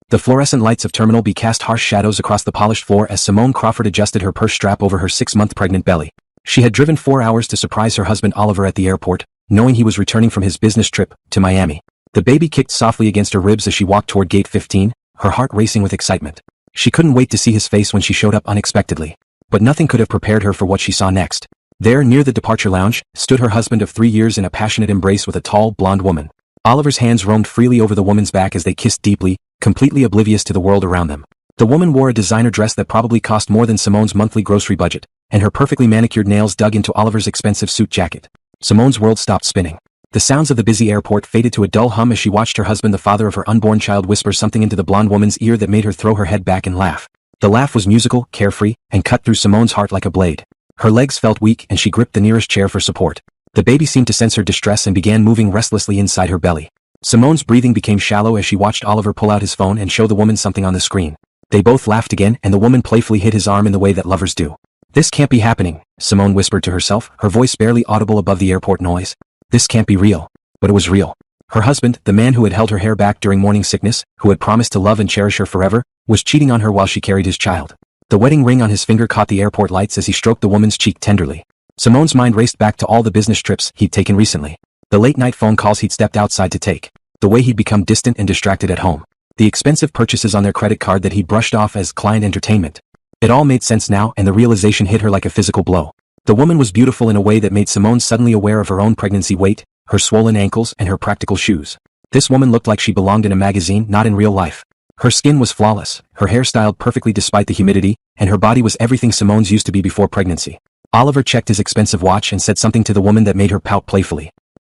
The fluorescent lights of Terminal B cast harsh shadows across the polished floor as Simone Crawford adjusted her purse strap over her 6-month pregnant belly. She had driven 4 hours to surprise her husband Oliver at the airport, knowing he was returning from his business trip to Miami. The baby kicked softly against her ribs as she walked toward gate 15, her heart racing with excitement. She couldn't wait to see his face when she showed up unexpectedly. But nothing could have prepared her for what she saw next. There, near the departure lounge, stood her husband of 3 years in a passionate embrace with a tall, blonde woman. Oliver's hands roamed freely over the woman's back as they kissed deeply, completely oblivious to the world around them. The woman wore a designer dress that probably cost more than Simone's monthly grocery budget, and her perfectly manicured nails dug into Oliver's expensive suit jacket. Simone's world stopped spinning. The sounds of the busy airport faded to a dull hum as she watched her husband, the father of her unborn child, whisper something into the blonde woman's ear that made her throw her head back and laugh. The laugh was musical, carefree, and cut through Simone's heart like a blade. Her legs felt weak and she gripped the nearest chair for support. The baby seemed to sense her distress and began moving restlessly inside her belly. Simone's breathing became shallow as she watched Oliver pull out his phone and show the woman something on the screen. They both laughed again and the woman playfully hit his arm in the way that lovers do. "This can't be happening," Simone whispered to herself, her voice barely audible above the airport noise. "This can't be real." But it was real. Her husband, the man who had held her hair back during morning sickness, who had promised to love and cherish her forever, was cheating on her while she carried his child. The wedding ring on his finger caught the airport lights as he stroked the woman's cheek tenderly. Simone's mind raced back to all the business trips he'd taken recently. The late-night phone calls he'd stepped outside to take. The way he'd become distant and distracted at home. The expensive purchases on their credit card that he'd brushed off as client entertainment. It all made sense now, and the realization hit her like a physical blow. The woman was beautiful in a way that made Simone suddenly aware of her own pregnancy weight, her swollen ankles, and her practical shoes. This woman looked like she belonged in a magazine, not in real life. Her skin was flawless, her hair styled perfectly despite the humidity, and her body was everything Simone's used to be before pregnancy. Oliver checked his expensive watch and said something to the woman that made her pout playfully.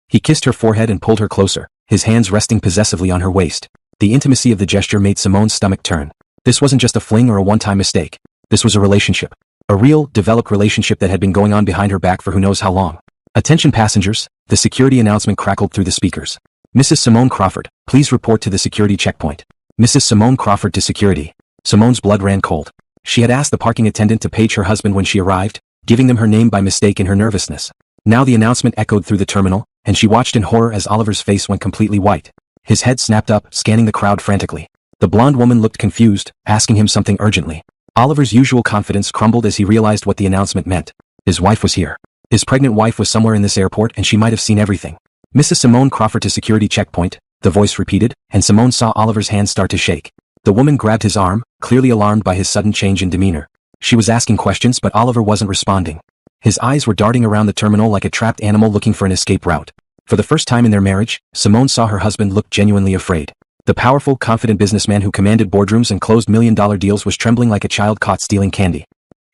He kissed her forehead and pulled her closer, his hands resting possessively on her waist. The intimacy of the gesture made Simone's stomach turn. This wasn't just a fling or a one-time mistake. This was a relationship. A real, developed relationship that had been going on behind her back for who knows how long. "Attention passengers," the security announcement crackled through the speakers. "Mrs. Simone Crawford, please report to the security checkpoint." Mrs. Simone Crawford to security. Simone's blood ran cold. She had asked the parking attendant to page her husband when she arrived, giving them her name by mistake in her nervousness. Now the announcement echoed through the terminal, and she watched in horror as Oliver's face went completely white. His head snapped up, scanning the crowd frantically. The blonde woman looked confused, asking him something urgently. Oliver's usual confidence crumbled as he realized what the announcement meant. His wife was here. His pregnant wife was somewhere in this airport and she might have seen everything. "Mrs. Simone Crawford to security checkpoint," the voice repeated, and Simone saw Oliver's hands start to shake. The woman grabbed his arm, clearly alarmed by his sudden change in demeanor. She was asking questions but Oliver wasn't responding. His eyes were darting around the terminal like a trapped animal looking for an escape route. For the first time in their marriage, Simone saw her husband look genuinely afraid. The powerful, confident businessman who commanded boardrooms and closed million-dollar deals was trembling like a child caught stealing candy.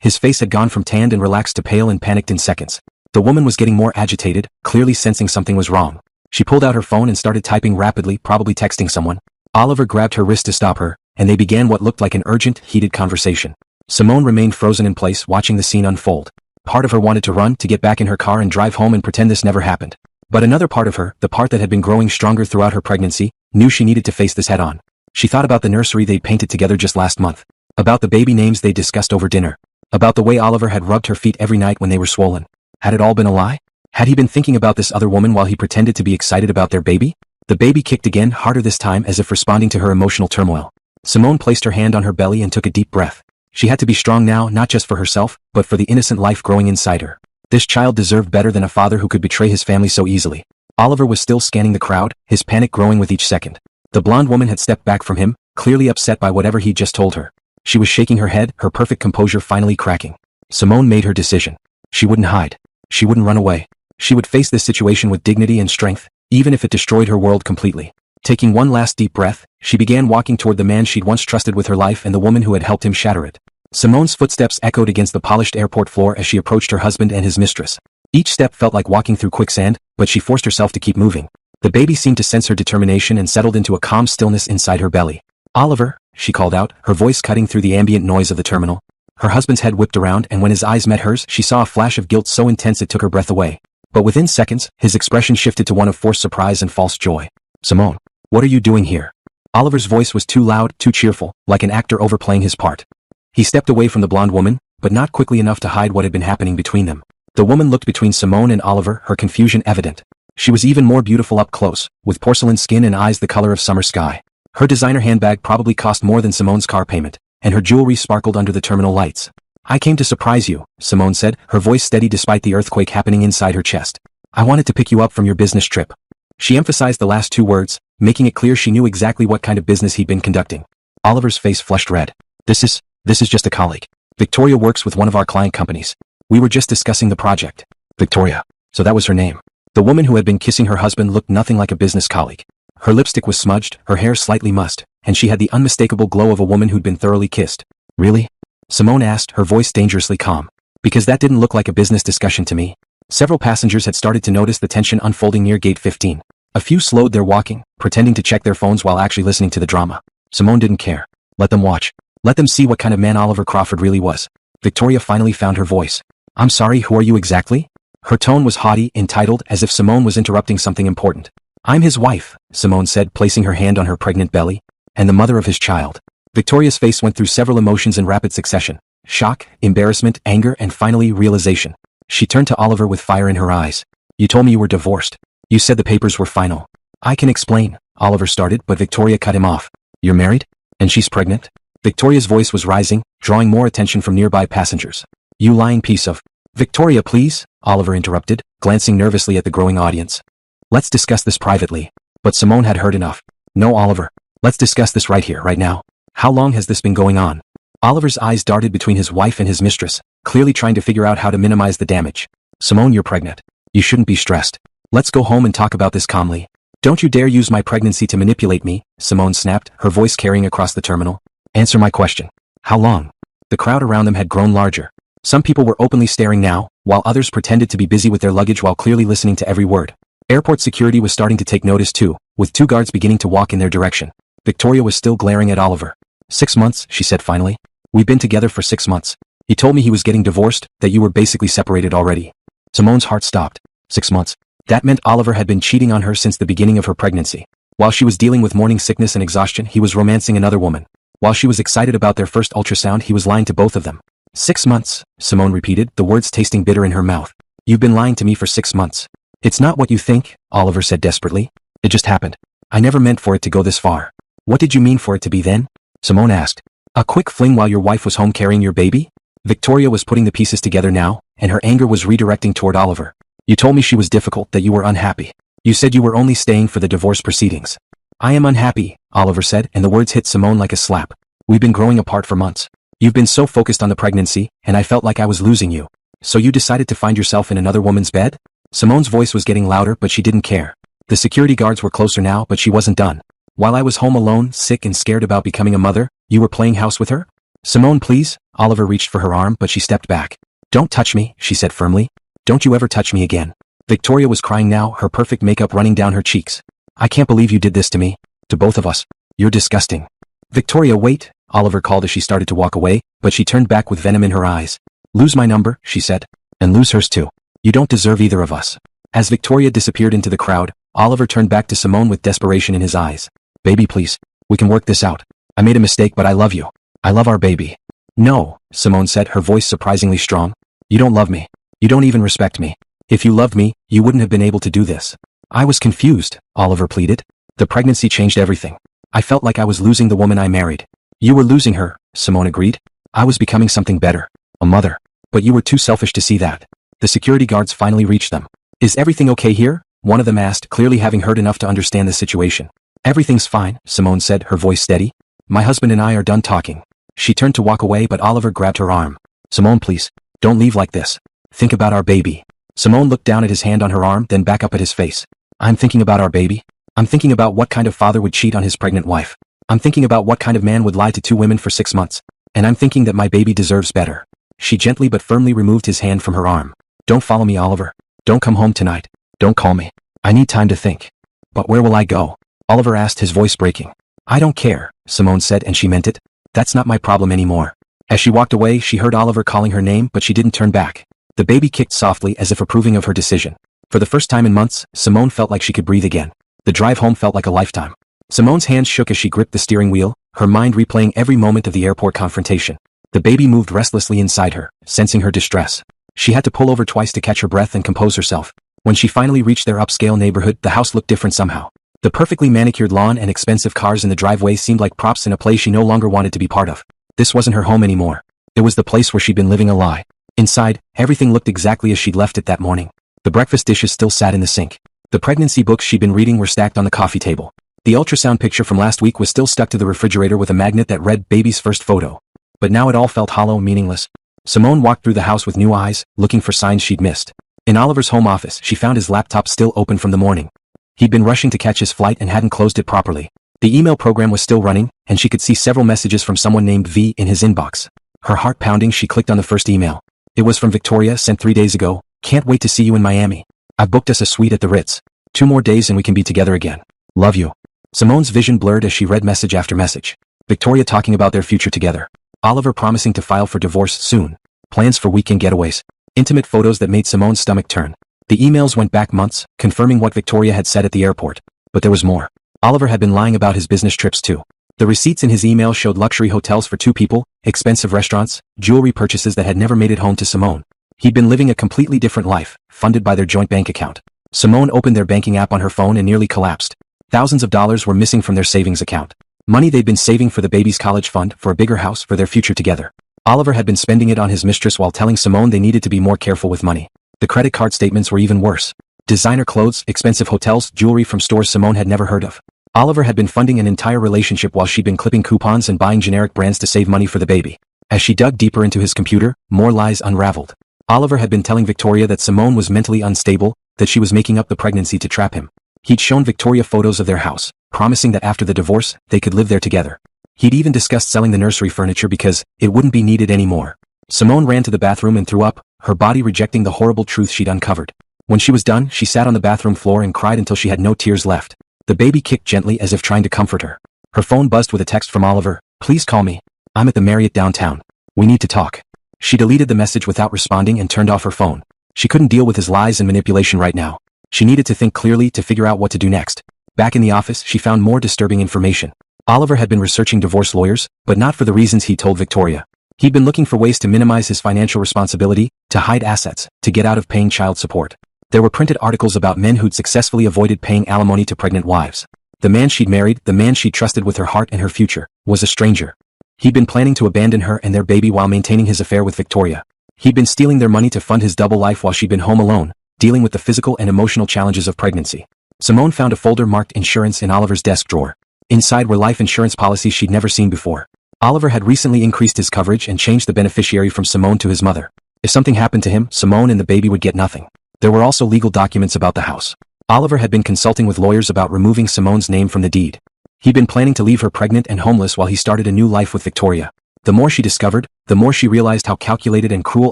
His face had gone from tanned and relaxed to pale and panicked in seconds. The woman was getting more agitated, clearly sensing something was wrong. She pulled out her phone and started typing rapidly, probably texting someone. Oliver grabbed her wrist to stop her, and they began what looked like an urgent, heated conversation. Simone remained frozen in place, watching the scene unfold. Part of her wanted to run, to get back in her car and drive home and pretend this never happened. But another part of her, the part that had been growing stronger throughout her pregnancy, knew she needed to face this head-on. She thought about the nursery they'd painted together just last month. About the baby names they discussed over dinner. About the way Oliver had rubbed her feet every night when they were swollen. Had it all been a lie? Had he been thinking about this other woman while he pretended to be excited about their baby? The baby kicked again, harder this time, as if responding to her emotional turmoil. Simone placed her hand on her belly and took a deep breath. She had to be strong now, not just for herself, but for the innocent life growing inside her. This child deserved better than a father who could betray his family so easily. Oliver was still scanning the crowd, his panic growing with each second. The blonde woman had stepped back from him, clearly upset by whatever he'd just told her. She was shaking her head, her perfect composure finally cracking. Simone made her decision. She wouldn't hide. She wouldn't run away. She would face this situation with dignity and strength, even if it destroyed her world completely. Taking one last deep breath, she began walking toward the man she'd once trusted with her life and the woman who had helped him shatter it. Simone's footsteps echoed against the polished airport floor as she approached her husband and his mistress. Each step felt like walking through quicksand, but she forced herself to keep moving. The baby seemed to sense her determination and settled into a calm stillness inside her belly. "Oliver," she called out, her voice cutting through the ambient noise of the terminal. Her husband's head whipped around, and when his eyes met hers, she saw a flash of guilt so intense it took her breath away. But within seconds, his expression shifted to one of forced surprise and false joy. "Simone, what are you doing here?" Oliver's voice was too loud, too cheerful, like an actor overplaying his part. He stepped away from the blonde woman, but not quickly enough to hide what had been happening between them. The woman looked between Simone and Oliver, her confusion evident. She was even more beautiful up close, with porcelain skin and eyes the color of summer sky. Her designer handbag probably cost more than Simone's car payment, and her jewelry sparkled under the terminal lights. I came to surprise you, Simone said, her voice steady despite the earthquake happening inside her chest. I wanted to pick you up from your business trip. She emphasized the last two words, making it clear she knew exactly what kind of business he'd been conducting. Oliver's face flushed red. This is just a colleague. Victoria works with one of our client companies. We were just discussing the project. Victoria. So that was her name. The woman who had been kissing her husband looked nothing like a business colleague. Her lipstick was smudged, her hair slightly mussed, and she had the unmistakable glow of a woman who'd been thoroughly kissed. Really? Simone asked, her voice dangerously calm. Because that didn't look like a business discussion to me. Several passengers had started to notice the tension unfolding near gate 15. A few slowed their walking, pretending to check their phones while actually listening to the drama. Simone didn't care. Let them watch. Let them see what kind of man Oliver Crawford really was. Victoria finally found her voice. I'm sorry, who are you exactly? Her tone was haughty, entitled, as if Simone was interrupting something important. I'm his wife, Simone said, placing her hand on her pregnant belly, and the mother of his child. Victoria's face went through several emotions in rapid succession. Shock, embarrassment, anger, and finally realization. She turned to Oliver with fire in her eyes. You told me you were divorced. You said the papers were final. I can explain, Oliver started, but Victoria cut him off. You're married? And she's pregnant? Victoria's voice was rising, drawing more attention from nearby passengers. You lying piece of... Victoria, please, Oliver interrupted, glancing nervously at the growing audience. Let's discuss this privately. But Simone had heard enough. No, Oliver. Let's discuss this right here, right now. How long has this been going on? Oliver's eyes darted between his wife and his mistress, clearly trying to figure out how to minimize the damage. Simone, you're pregnant. You shouldn't be stressed. Let's go home and talk about this calmly. Don't you dare use my pregnancy to manipulate me, Simone snapped, her voice carrying across the terminal. Answer my question. How long? The crowd around them had grown larger. Some people were openly staring now, while others pretended to be busy with their luggage while clearly listening to every word. Airport security was starting to take notice too, with two guards beginning to walk in their direction. Victoria was still glaring at Oliver. 6 months, she said finally. We've been together for 6 months. He told me he was getting divorced, that you were basically separated already. Simone's heart stopped. 6 months. That meant Oliver had been cheating on her since the beginning of her pregnancy. While she was dealing with morning sickness and exhaustion, he was romancing another woman. While she was excited about their first ultrasound, he was lying to both of them. 6 months, Simone repeated, the words tasting bitter in her mouth. You've been lying to me for 6 months. It's not what you think, Oliver said desperately. It just happened. I never meant for it to go this far. What did you mean for it to be then? Simone asked. A quick fling while your wife was home carrying your baby? Victoria was putting the pieces together now, and her anger was redirecting toward Oliver. You told me she was difficult, that you were unhappy. You said you were only staying for the divorce proceedings. I am unhappy, Oliver said, and the words hit Simone like a slap. We've been growing apart for months. You've been so focused on the pregnancy, and I felt like I was losing you. So you decided to find yourself in another woman's bed? Simone's voice was getting louder, but she didn't care. The security guards were closer now, but she wasn't done. While I was home alone, sick and scared about becoming a mother, you were playing house with her? Simone, please. Oliver reached for her arm, but she stepped back. Don't touch me, she said firmly. Don't you ever touch me again. Victoria was crying now, her perfect makeup running down her cheeks. I can't believe you did this to me. To both of us. You're disgusting. Victoria, wait, Oliver called as she started to walk away, but she turned back with venom in her eyes. Lose my number, she said. And lose hers too. You don't deserve either of us. As Victoria disappeared into the crowd, Oliver turned back to Simone with desperation in his eyes. Baby, please. We can work this out. I made a mistake, but I love you. I love our baby. No, Simone said, her voice surprisingly strong. You don't love me. You don't even respect me. If you loved me, you wouldn't have been able to do this. I was confused, Oliver pleaded. The pregnancy changed everything. I felt like I was losing the woman I married. You were losing her, Simone agreed. I was becoming something better. A mother. But you were too selfish to see that. The security guards finally reached them. Is everything okay here? One of them asked, clearly having heard enough to understand the situation. Everything's fine, Simone said, her voice steady. My husband and I are done talking. She turned to walk away, but Oliver grabbed her arm. Simone, please. Don't leave like this. Think about our baby. Simone looked down at his hand on her arm, then back up at his face. I'm thinking about our baby. I'm thinking about what kind of father would cheat on his pregnant wife. I'm thinking about what kind of man would lie to 2 women for 6 months. And I'm thinking that my baby deserves better. She gently but firmly removed his hand from her arm. Don't follow me, Oliver. Don't come home tonight. Don't call me. I need time to think. But where will I go? Oliver asked, his voice breaking. I don't care, Simone said, and she meant it. That's not my problem anymore. As she walked away, she heard Oliver calling her name, but she didn't turn back. The baby kicked softly as if approving of her decision. For the first time in months, Simone felt like she could breathe again. The drive home felt like a lifetime. Simone's hands shook as she gripped the steering wheel, her mind replaying every moment of the airport confrontation. The baby moved restlessly inside her, sensing her distress. She had to pull over twice to catch her breath and compose herself. When she finally reached their upscale neighborhood, the house looked different somehow. The perfectly manicured lawn and expensive cars in the driveway seemed like props in a play she no longer wanted to be part of. This wasn't her home anymore. It was the place where she'd been living a lie. Inside, everything looked exactly as she'd left it that morning. The breakfast dishes still sat in the sink. The pregnancy books she'd been reading were stacked on the coffee table. The ultrasound picture from last week was still stuck to the refrigerator with a magnet that read baby's first photo. But now it all felt hollow, meaningless. Simone walked through the house with new eyes, looking for signs she'd missed. In Oliver's home office, she found his laptop still open from the morning. He'd been rushing to catch his flight and hadn't closed it properly. The email program was still running, and she could see several messages from someone named V in his inbox. Her heart pounding, she clicked on the first email. It was from Victoria, sent 3 days ago. Can't wait to see you in Miami. I've booked us a suite at the Ritz. 2 more days and we can be together again. Love you. Simone's vision blurred as she read message after message. Victoria talking about their future together. Oliver promising to file for divorce soon. Plans for weekend getaways. Intimate photos that made Simone's stomach turn. The emails went back months, confirming what Victoria had said at the airport. But there was more. Oliver had been lying about his business trips too. The receipts in his email showed luxury hotels for 2 people, expensive restaurants, jewelry purchases that had never made it home to Simone. He'd been living a completely different life, funded by their joint bank account. Simone opened their banking app on her phone and nearly collapsed. Thousands of dollars were missing from their savings account. Money they'd been saving for the baby's college fund, for a bigger house, for their future together. Oliver had been spending it on his mistress while telling Simone they needed to be more careful with money. The credit card statements were even worse. Designer clothes, expensive hotels, jewelry from stores Simone had never heard of. Oliver had been funding an entire relationship while she'd been clipping coupons and buying generic brands to save money for the baby. As she dug deeper into his computer, more lies unraveled. Oliver had been telling Victoria that Simone was mentally unstable, that she was making up the pregnancy to trap him. He'd shown Victoria photos of their house, promising that after the divorce, they could live there together. He'd even discussed selling the nursery furniture because it wouldn't be needed anymore. Simone ran to the bathroom and threw up, her body rejecting the horrible truth she'd uncovered. When she was done, she sat on the bathroom floor and cried until she had no tears left. The baby kicked gently as if trying to comfort her. Her phone buzzed with a text from Oliver. Please call me. I'm at the Marriott downtown. We need to talk. She deleted the message without responding and turned off her phone. She couldn't deal with his lies and manipulation right now. She needed to think clearly to figure out what to do next. Back in the office, she found more disturbing information. Oliver had been researching divorce lawyers, but not for the reasons he told Victoria. He'd been looking for ways to minimize his financial responsibility, to hide assets, to get out of paying child support. There were printed articles about men who'd successfully avoided paying alimony to pregnant wives. The man she'd married, the man she trusted with her heart and her future, was a stranger. He'd been planning to abandon her and their baby while maintaining his affair with Victoria. He'd been stealing their money to fund his double life while she'd been home alone, dealing with the physical and emotional challenges of pregnancy. Simone found a folder marked insurance in Oliver's desk drawer. Inside were life insurance policies she'd never seen before. Oliver had recently increased his coverage and changed the beneficiary from Simone to his mother. If something happened to him, Simone and the baby would get nothing. There were also legal documents about the house. Oliver had been consulting with lawyers about removing Simone's name from the deed. He'd been planning to leave her pregnant and homeless while he started a new life with Victoria. The more she discovered, the more she realized how calculated and cruel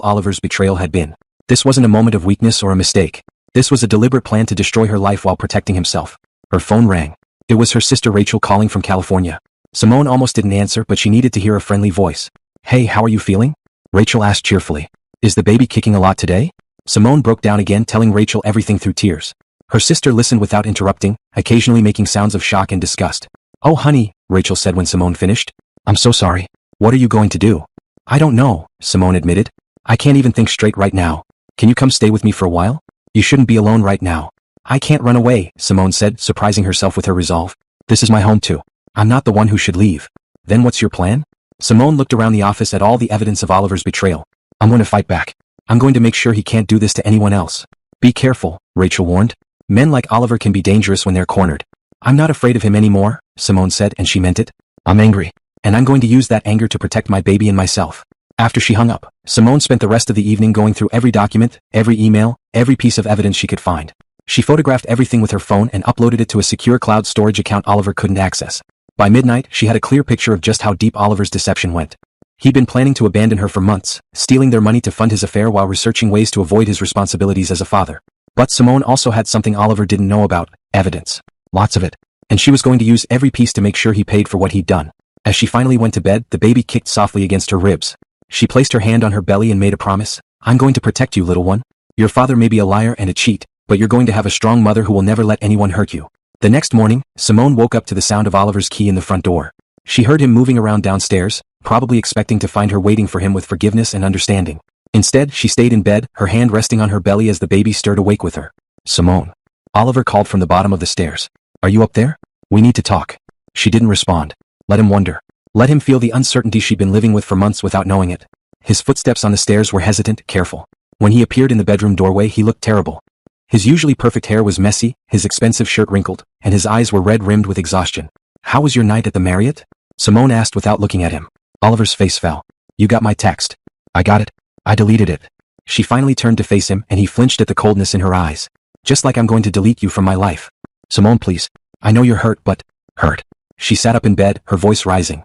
Oliver's betrayal had been. This wasn't a moment of weakness or a mistake. This was a deliberate plan to destroy her life while protecting himself. Her phone rang. It was her sister Rachel calling from California. Simone almost didn't answer, but she needed to hear a friendly voice. Hey, how are you feeling? Rachel asked cheerfully. Is the baby kicking a lot today? Simone broke down again, telling Rachel everything through tears. Her sister listened without interrupting, occasionally making sounds of shock and disgust. Oh honey, Rachel said when Simone finished. I'm so sorry. What are you going to do? I don't know, Simone admitted. I can't even think straight right now. Can you come stay with me for a while? You shouldn't be alone right now. I can't run away, Simone said, surprising herself with her resolve. This is my home too. I'm not the one who should leave. Then what's your plan? Simone looked around the office at all the evidence of Oliver's betrayal. I'm going to fight back. I'm going to make sure he can't do this to anyone else. Be careful, Rachel warned. Men like Oliver can be dangerous when they're cornered. I'm not afraid of him anymore, Simone said, and she meant it. I'm angry. And I'm going to use that anger to protect my baby and myself. After she hung up, Simone spent the rest of the evening going through every document, every email, every piece of evidence she could find. She photographed everything with her phone and uploaded it to a secure cloud storage account Oliver couldn't access. By midnight, she had a clear picture of just how deep Oliver's deception went. He'd been planning to abandon her for months, stealing their money to fund his affair while researching ways to avoid his responsibilities as a father. But Simone also had something Oliver didn't know about: evidence. Lots of it. And she was going to use every piece to make sure he paid for what he'd done. As she finally went to bed, the baby kicked softly against her ribs. She placed her hand on her belly and made a promise. I'm going to protect you, little one. Your father may be a liar and a cheat, but you're going to have a strong mother who will never let anyone hurt you. The next morning, Simone woke up to the sound of Oliver's key in the front door. She heard him moving around downstairs, probably expecting to find her waiting for him with forgiveness and understanding. Instead, she stayed in bed, her hand resting on her belly as the baby stirred awake with her. Simone. Oliver called from the bottom of the stairs. Are you up there? We need to talk. She didn't respond. Let him wonder. Let him feel the uncertainty she'd been living with for months without knowing it. His footsteps on the stairs were hesitant, careful. When he appeared in the bedroom doorway, he looked terrible. His usually perfect hair was messy, his expensive shirt wrinkled, and his eyes were red-rimmed with exhaustion. How was your night at the Marriott? Simone asked without looking at him. Oliver's face fell. You got my text. I got it. I deleted it. She finally turned to face him and he flinched at the coldness in her eyes. Just like I'm going to delete you from my life. Simone, please. I know you're hurt, but... Hurt. She sat up in bed, her voice rising.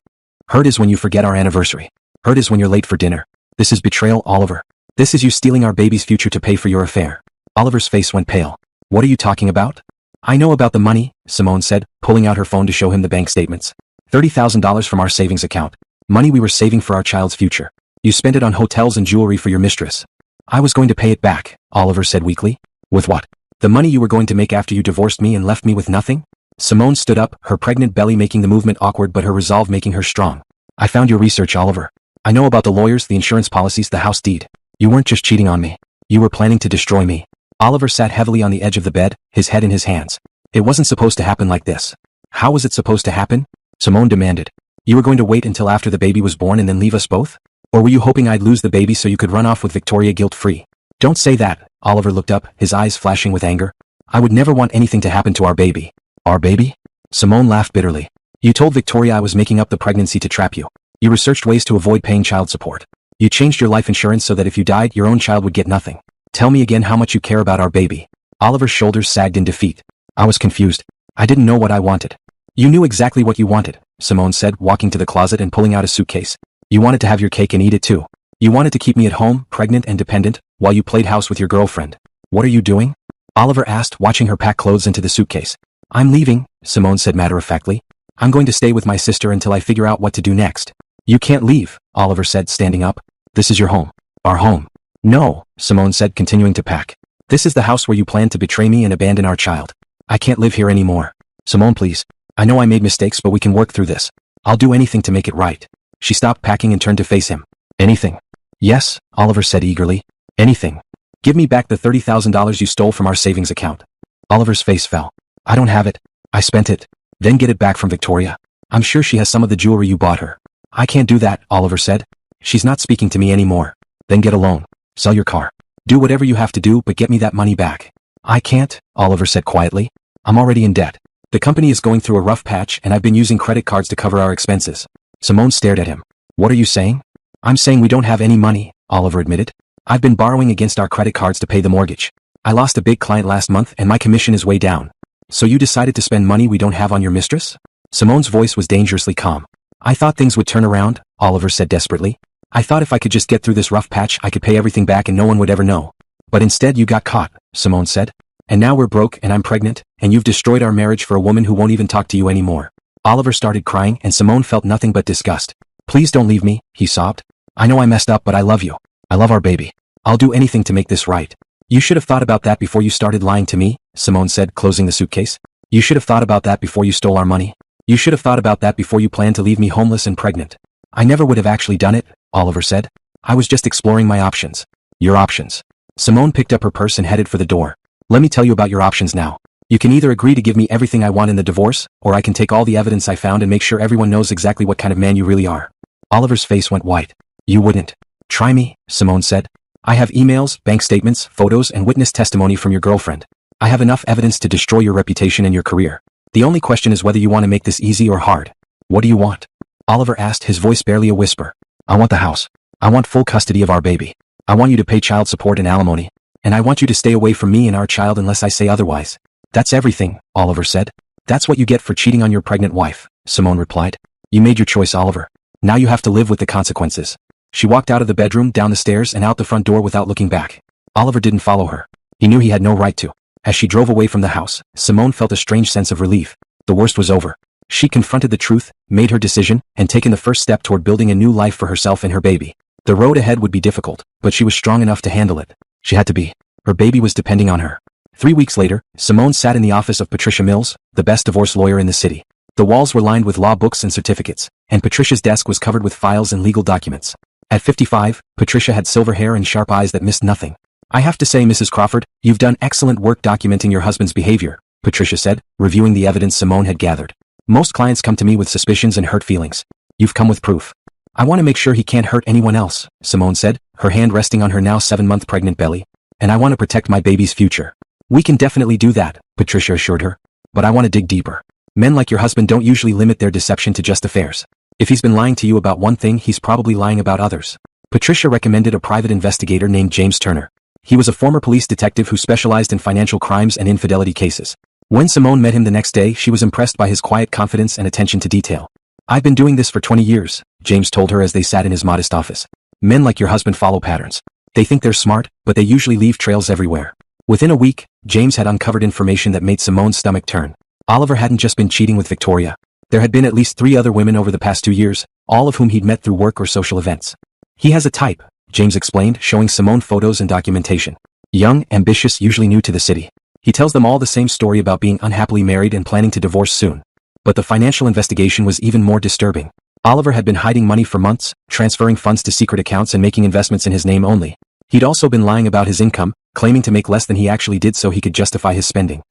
Hurt is when you forget our anniversary. Hurt is when you're late for dinner. This is betrayal, Oliver. This is you stealing our baby's future to pay for your affair. Oliver's face went pale. What are you talking about? I know about the money, Simone said, pulling out her phone to show him the bank statements. $30,000 from our savings account. Money we were saving for our child's future. You spent it on hotels and jewelry for your mistress. I was going to pay it back, Oliver said weakly. With what? The money you were going to make after you divorced me and left me with nothing? Simone stood up, her pregnant belly making the movement awkward but her resolve making her strong. I found your research, Oliver. I know about the lawyers, the insurance policies, the house deed. You weren't just cheating on me. You were planning to destroy me. Oliver sat heavily on the edge of the bed, his head in his hands. It wasn't supposed to happen like this. How was it supposed to happen? Simone demanded. You were going to wait until after the baby was born and then leave us both? Or were you hoping I'd lose the baby so you could run off with Victoria guilt-free? Don't say that. Oliver looked up, his eyes flashing with anger. I would never want anything to happen to our baby. Our baby? Simone laughed bitterly. You told Victoria I was making up the pregnancy to trap you. You researched ways to avoid paying child support. You changed your life insurance so that if you died, your own child would get nothing. Tell me again how much you care about our baby. Oliver's shoulders sagged in defeat. I was confused. I didn't know what I wanted. You knew exactly what you wanted, Simone said, walking to the closet and pulling out a suitcase. You wanted to have your cake and eat it too. You wanted to keep me at home, pregnant and dependent, while you played house with your girlfriend. What are you doing? Oliver asked, watching her pack clothes into the suitcase. I'm leaving, Simone said matter-of-factly. I'm going to stay with my sister until I figure out what to do next. You can't leave, Oliver said, standing up. This is your home. Our home. No, Simone said, continuing to pack. This is the house where you planned to betray me and abandon our child. I can't live here anymore. Simone, please. I know I made mistakes, but we can work through this. I'll do anything to make it right. She stopped packing and turned to face him. Anything? Yes, Oliver said eagerly. Anything. Give me back the $30,000 you stole from our savings account. Oliver's face fell. I don't have it. I spent it. Then get it back from Victoria. I'm sure she has some of the jewelry you bought her. I can't do that, Oliver said. She's not speaking to me anymore. Then get a loan. Sell your car. Do whatever you have to do, but get me that money back. I can't, Oliver said quietly. I'm already in debt. The company is going through a rough patch and I've been using credit cards to cover our expenses. Simone stared at him. What are you saying? I'm saying we don't have any money, Oliver admitted. I've been borrowing against our credit cards to pay the mortgage. I lost a big client last month and my commission is way down. So you decided to spend money we don't have on your mistress? Simone's voice was dangerously calm. I thought things would turn around, Oliver said desperately. I thought if I could just get through this rough patch I could pay everything back and no one would ever know. But instead you got caught, Simone said. And now we're broke and I'm pregnant, and you've destroyed our marriage for a woman who won't even talk to you anymore. Oliver started crying and Simone felt nothing but disgust. Please don't leave me, he sobbed. I know I messed up, but I love you. I love our baby. I'll do anything to make this right. You should have thought about that before you started lying to me, Simone said, closing the suitcase. You should have thought about that before you stole our money. You should have thought about that before you planned to leave me homeless and pregnant. I never would have actually done it, Oliver said. I was just exploring my options. Your options. Simone picked up her purse and headed for the door. Let me tell you about your options now. You can either agree to give me everything I want in the divorce, or I can take all the evidence I found and make sure everyone knows exactly what kind of man you really are. Oliver's face went white. You wouldn't. Try me, Simone said. I have emails, bank statements, photos, and witness testimony from your girlfriend. I have enough evidence to destroy your reputation and your career. The only question is whether you want to make this easy or hard. What do you want? Oliver asked, his voice barely a whisper. I want the house. I want full custody of our baby. I want you to pay child support and alimony. And I want you to stay away from me and our child unless I say otherwise. That's everything, Oliver said. That's what you get for cheating on your pregnant wife, Simone replied. You made your choice, Oliver. Now you have to live with the consequences. She walked out of the bedroom, down the stairs, and out the front door without looking back. Oliver didn't follow her. He knew he had no right to. As she drove away from the house, Simone felt a strange sense of relief. The worst was over. She confronted the truth, made her decision, and taken the first step toward building a new life for herself and her baby. The road ahead would be difficult, but she was strong enough to handle it. She had to be. Her baby was depending on her. 3 weeks later, Simone sat in the office of Patricia Mills, the best divorce lawyer in the city. The walls were lined with law books and certificates, and Patricia's desk was covered with files and legal documents. At 55, Patricia had silver hair and sharp eyes that missed nothing. I have to say, Mrs. Crawford, you've done excellent work documenting your husband's behavior, Patricia said, reviewing the evidence Simone had gathered. Most clients come to me with suspicions and hurt feelings. You've come with proof. I want to make sure he can't hurt anyone else, Simone said, her hand resting on her now 7-month pregnant belly. And I want to protect my baby's future. We can definitely do that, Patricia assured her. But I want to dig deeper. Men like your husband don't usually limit their deception to just affairs. If he's been lying to you about one thing, he's probably lying about others. Patricia recommended a private investigator named James Turner. He was a former police detective who specialized in financial crimes and infidelity cases. When Simone met him the next day, she was impressed by his quiet confidence and attention to detail. I've been doing this for 20 years, James told her as they sat in his modest office. Men like your husband follow patterns. They think they're smart, but they usually leave trails everywhere. Within a week, James had uncovered information that made Simone's stomach turn. Oliver hadn't just been cheating with Victoria. There had been at least 3 other women over the past 2 years, all of whom he'd met through work or social events. He has a type, James explained, showing Simone photos and documentation. Young, ambitious, usually new to the city. He tells them all the same story about being unhappily married and planning to divorce soon. But the financial investigation was even more disturbing. Oliver had been hiding money for months, transferring funds to secret accounts and making investments in his name only. He'd also been lying about his income, claiming to make less than he actually did so he could justify his spending.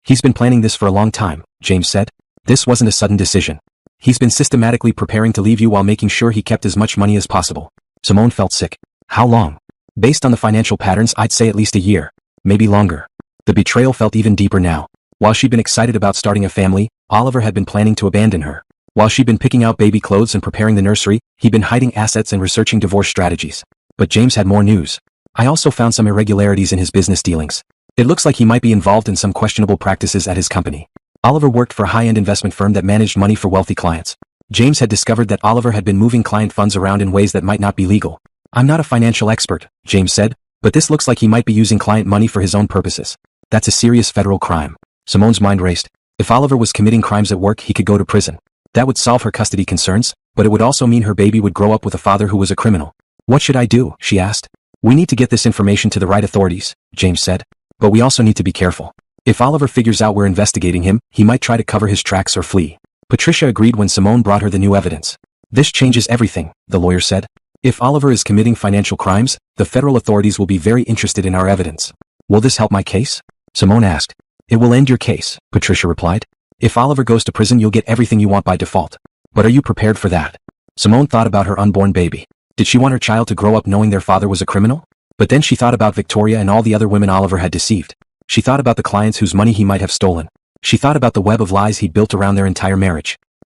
He's been planning this for a long time, James said. This wasn't a sudden decision. He's been systematically preparing to leave you while making sure he kept as much money as possible. Simone felt sick. How long? Based on the financial patterns, I'd say at least a year. Maybe longer. The betrayal felt even deeper now. While she'd been excited about starting a family, Oliver had been planning to abandon her. While she'd been picking out baby clothes and preparing the nursery, he'd been hiding assets and researching divorce strategies. But James had more news. I also found some irregularities in his business dealings. It looks like he might be involved in some questionable practices at his company. Oliver worked for a high-end investment firm that managed money for wealthy clients. James had discovered that Oliver had been moving client funds around in ways that might not be legal. I'm not a financial expert, James said, but this looks like he might be using client money for his own purposes. That's a serious federal crime. Simone's mind raced. If Oliver was committing crimes at work, he could go to prison. That would solve her custody concerns, but it would also mean her baby would grow up with a father who was a criminal. What should I do? She asked. We need to get this information to the right authorities, James said. But we also need to be careful. If Oliver figures out we're investigating him, he might try to cover his tracks or flee. Patricia agreed when Simone brought her the new evidence. This changes everything, the lawyer said. If Oliver is committing financial crimes, the federal authorities will be very interested in our evidence. Will this help my case? Simone asked. It will end your case, Patricia replied. If Oliver goes to prison, you'll get everything you want by default. But are you prepared for that? Simone thought about her unborn baby. Did she want her child to grow up knowing their father was a criminal? But then she thought about Victoria and all the other women Oliver had deceived. She thought about the clients whose money he might have stolen. She thought about the web of lies he'd built around their entire marriage.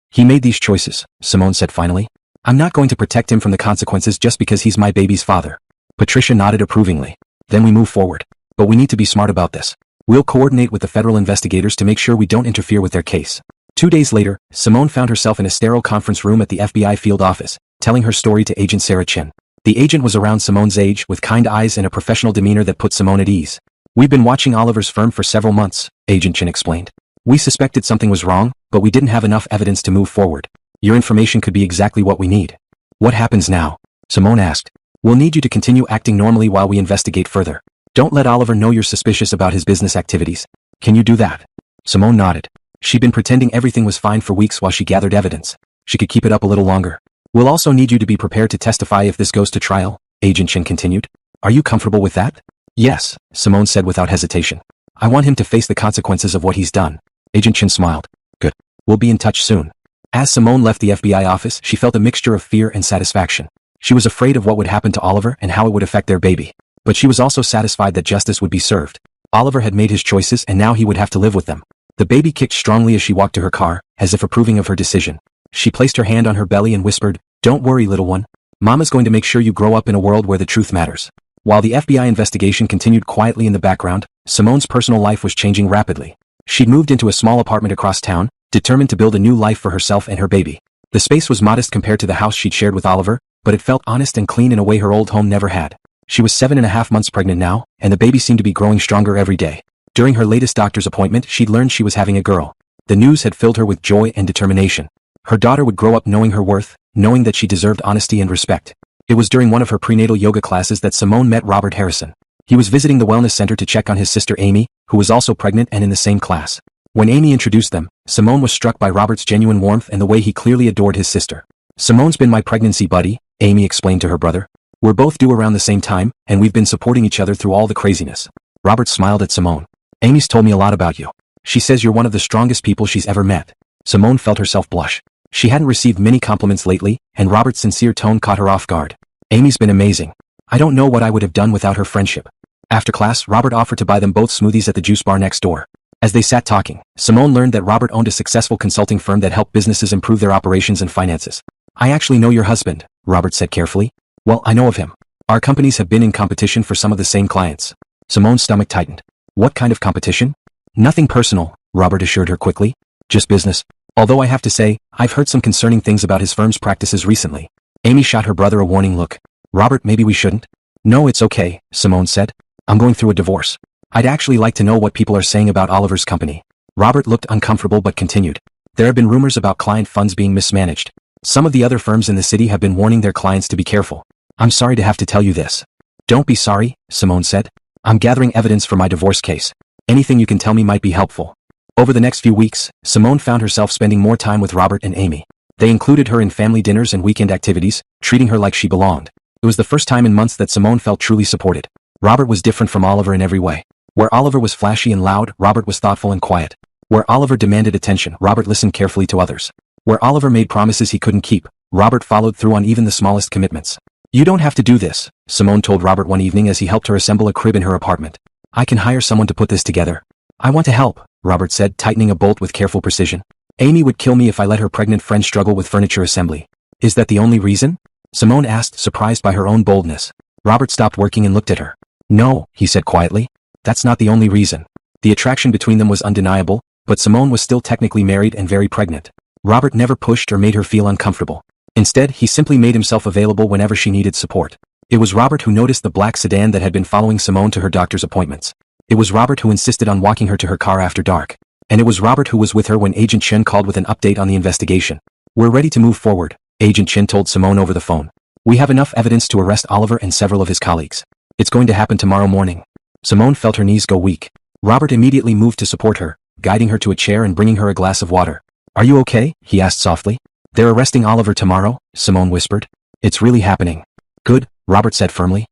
He made these choices, Simone said finally. I'm not going to protect him from the consequences just because he's my baby's father. Patricia nodded approvingly. Then we move forward. But we need to be smart about this. We'll coordinate with the federal investigators to make sure we don't interfere with their case. 2 days later, Simone found herself in a sterile conference room at the FBI field office, telling her story to Agent Sarah Chin. The agent was around Simone's age, with kind eyes and a professional demeanor that put Simone at ease. We've been watching Oliver's firm for several months, Agent Chin explained. We suspected something was wrong, but we didn't have enough evidence to move forward. Your information could be exactly what we need. What happens now? Simone asked. We'll need you to continue acting normally while we investigate further. Don't let Oliver know you're suspicious about his business activities. Can you do that? Simone nodded. She'd been pretending everything was fine for weeks while she gathered evidence. She could keep it up a little longer. We'll also need you to be prepared to testify if this goes to trial, Agent Chin continued. Are you comfortable with that? Yes, Simone said without hesitation. I want him to face the consequences of what he's done. Agent Chin smiled. Good. We'll be in touch soon. As Simone left the FBI office, she felt a mixture of fear and satisfaction. She was afraid of what would happen to Oliver and how it would affect their baby. But she was also satisfied that justice would be served. Oliver had made his choices and now he would have to live with them. The baby kicked strongly as she walked to her car, as if approving of her decision. She placed her hand on her belly and whispered, Don't worry, little one. Mama's going to make sure you grow up in a world where the truth matters. While the FBI investigation continued quietly in the background, Simone's personal life was changing rapidly. She'd moved into a small apartment across town, determined to build a new life for herself and her baby. The space was modest compared to the house she'd shared with Oliver, but it felt honest and clean in a way her old home never had. She was 7.5 months pregnant now, and the baby seemed to be growing stronger every day. During her latest doctor's appointment, she'd learned she was having a girl. The news had filled her with joy and determination. Her daughter would grow up knowing her worth, knowing that she deserved honesty and respect. It was during one of her prenatal yoga classes that Simone met Robert Harrison. He was visiting the wellness center to check on his sister Amy, who was also pregnant and in the same class. When Amy introduced them, Simone was struck by Robert's genuine warmth and the way he clearly adored his sister. Simone's been my pregnancy buddy, Amy explained to her brother. We're both due around the same time, and we've been supporting each other through all the craziness. Robert smiled at Simone. Amy's told me a lot about you. She says you're one of the strongest people she's ever met. Simone felt herself blush. She hadn't received many compliments lately, and Robert's sincere tone caught her off guard. Amy's been amazing. I don't know what I would have done without her friendship. After class, Robert offered to buy them both smoothies at the juice bar next door. As they sat talking, Simone learned that Robert owned a successful consulting firm that helped businesses improve their operations and finances. I actually know your husband, Robert said carefully. Well, I know of him. Our companies have been in competition for some of the same clients. Simone's stomach tightened. What kind of competition? Nothing personal, Robert assured her quickly. Just business. Although I have to say, I've heard some concerning things about his firm's practices recently. Amy shot her brother a warning look. Robert, maybe we shouldn't? No, it's okay, Simone said. I'm going through a divorce. I'd actually like to know what people are saying about Oliver's company. Robert looked uncomfortable but continued. There have been rumors about client funds being mismanaged. Some of the other firms in the city have been warning their clients to be careful. I'm sorry to have to tell you this. Don't be sorry, Simone said. I'm gathering evidence for my divorce case. Anything you can tell me might be helpful. Over the next few weeks, Simone found herself spending more time with Robert and Amy. They included her in family dinners and weekend activities, treating her like she belonged. It was the first time in months that Simone felt truly supported. Robert was different from Oliver in every way. Where Oliver was flashy and loud, Robert was thoughtful and quiet. Where Oliver demanded attention, Robert listened carefully to others. Where Oliver made promises he couldn't keep, Robert followed through on even the smallest commitments. You don't have to do this, Simone told Robert one evening as he helped her assemble a crib in her apartment. I can hire someone to put this together. I want to help, Robert said, tightening a bolt with careful precision. Amy would kill me if I let her pregnant friend struggle with furniture assembly. Is that the only reason? Simone asked, surprised by her own boldness. Robert stopped working and looked at her. No, he said quietly. That's not the only reason. The attraction between them was undeniable, but Simone was still technically married and very pregnant. Robert never pushed or made her feel uncomfortable. Instead, he simply made himself available whenever she needed support. It was Robert who noticed the black sedan that had been following Simone to her doctor's appointments. It was Robert who insisted on walking her to her car after dark. And it was Robert who was with her when Agent Chen called with an update on the investigation. We're ready to move forward, Agent Chen told Simone over the phone. We have enough evidence to arrest Oliver and several of his colleagues. It's going to happen tomorrow morning. Simone felt her knees go weak. Robert immediately moved to support her, guiding her to a chair and bringing her a glass of water. Are you okay? He asked softly. They're arresting Oliver tomorrow, Simone whispered. It's really happening. Good, Robert said firmly.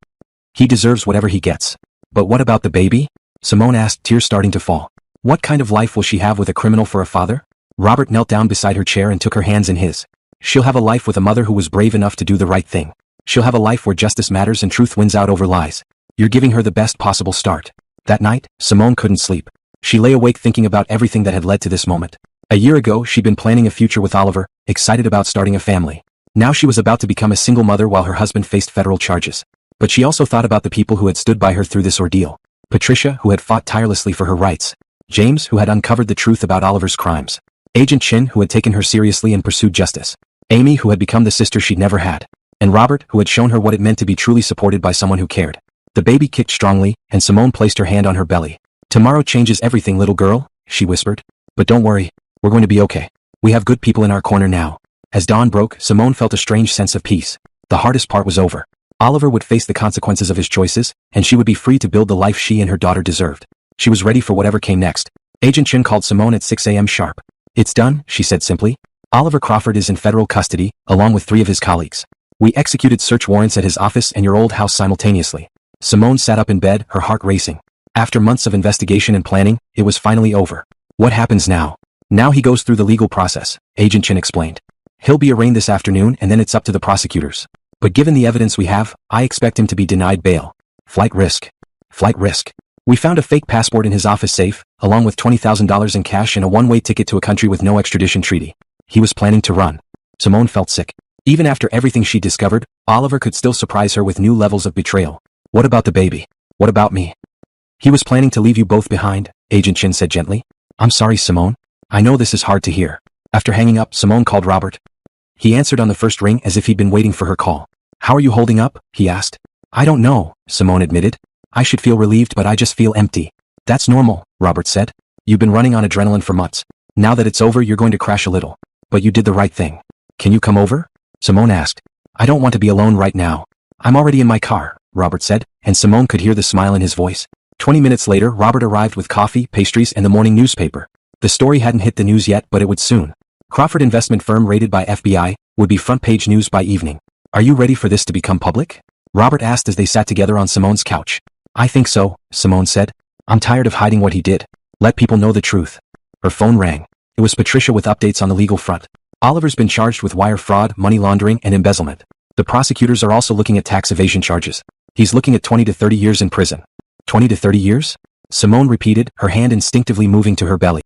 He deserves whatever he gets. But what about the baby? Simone asked, tears starting to fall. What kind of life will she have with a criminal for a father? Robert knelt down beside her chair and took her hands in his. She'll have a life with a mother who was brave enough to do the right thing. She'll have a life where justice matters and truth wins out over lies. You're giving her the best possible start. That night, Simone couldn't sleep. She lay awake thinking about everything that had led to this moment. A year ago, she'd been planning a future with Oliver, excited about starting a family. Now she was about to become a single mother while her husband faced federal charges. But she also thought about the people who had stood by her through this ordeal. Patricia, who had fought tirelessly for her rights. James, who had uncovered the truth about Oliver's crimes. Agent Chen, who had taken her seriously and pursued justice. Amy, who had become the sister she'd never had. And Robert, who had shown her what it meant to be truly supported by someone who cared. The baby kicked strongly, and Simone placed her hand on her belly. Tomorrow changes everything, little girl, she whispered. But don't worry, we're going to be okay. We have good people in our corner now. As dawn broke, Simone felt a strange sense of peace. The hardest part was over. Oliver would face the consequences of his choices, and she would be free to build the life she and her daughter deserved. She was ready for whatever came next. Agent Chen called Simone at 6 a.m. sharp. It's done, she said simply. Oliver Crawford is in federal custody, along with 3 of his colleagues. We executed search warrants at his office and your old house simultaneously. Simone sat up in bed, her heart racing. After months of investigation and planning, it was finally over. What happens now? Now he goes through the legal process, Agent Chen explained. He'll be arraigned this afternoon and then it's up to the prosecutors. But given the evidence we have, I expect him to be denied bail. Flight risk. Flight risk. We found a fake passport in his office safe, along with $20,000 in cash and a one-way ticket to a country with no extradition treaty. He was planning to run. Simone felt sick. Even after everything she discovered, Oliver could still surprise her with new levels of betrayal. What about the baby? What about me? He was planning to leave you both behind, Agent Chen said gently. I'm sorry, Simone. I know this is hard to hear. After hanging up, Simone called Robert. He answered on the first ring as if he'd been waiting for her call. How are you holding up? He asked. I don't know, Simone admitted. I should feel relieved, but I just feel empty. That's normal, Robert said. You've been running on adrenaline for months. Now that it's over, you're going to crash a little. But you did the right thing. Can you come over? Simone asked. I don't want to be alone right now. I'm already in my car, Robert said, and Simone could hear the smile in his voice. 20 minutes later, Robert arrived with coffee, pastries, and the morning newspaper. The story hadn't hit the news yet, but it would soon. Crawford investment firm raided by FBI would be front-page news by evening. Are you ready for this to become public? Robert asked as they sat together on Simone's couch. I think so, Simone said. I'm tired of hiding what he did. Let people know the truth. Her phone rang. It was Patricia with updates on the legal front. Oliver's been charged with wire fraud, money laundering, and embezzlement. The prosecutors are also looking at tax evasion charges. He's looking at 20 to 30 years in prison. 20 to 30 years? Simone repeated, her hand instinctively moving to her belly.